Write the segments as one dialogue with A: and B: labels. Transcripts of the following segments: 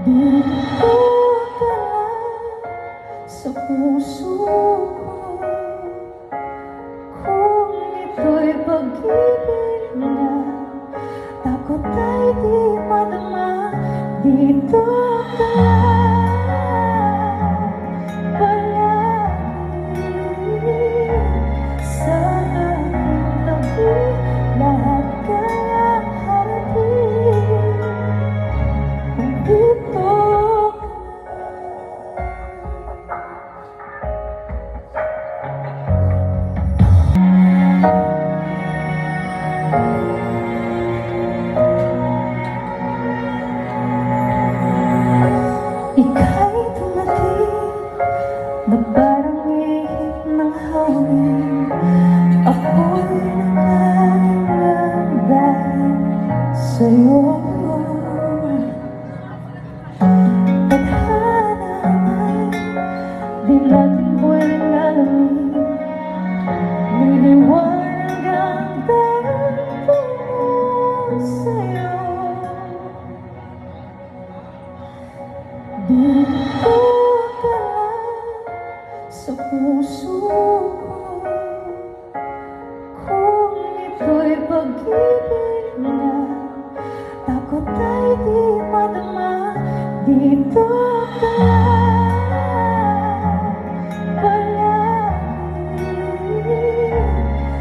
A: Dito ka sa puso ko, kung ito'y pag-ibig na takot ay di madama. Dito ka palagi sa aking tabi, lahat kaya harapin kung dito. Ika'y dumating na parang ihip ng hangin. Ako'y nakahilang dahil sa'yo. Tadhana ay di natin pwedeng alamin. Niliwanag ang tempo mo sa'yo. Dito ka sa puso ko, kung ito'y pag-ibig na takot ay di madama. Dito ka palagi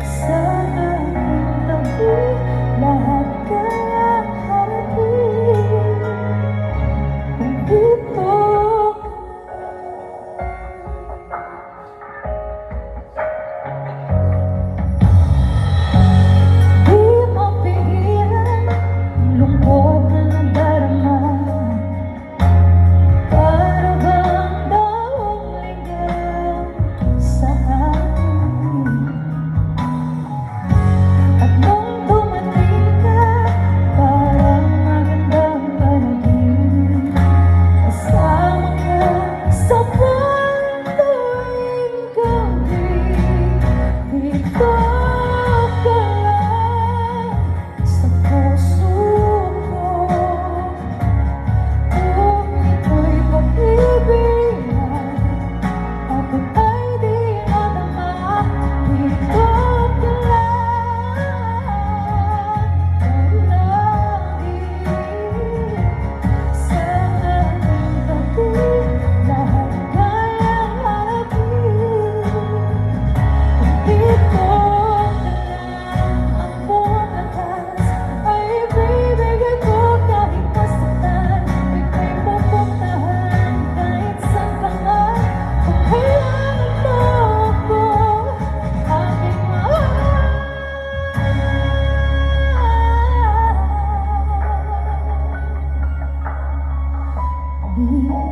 A: sa aking tabi, lahat kaya harapin kung dito. Be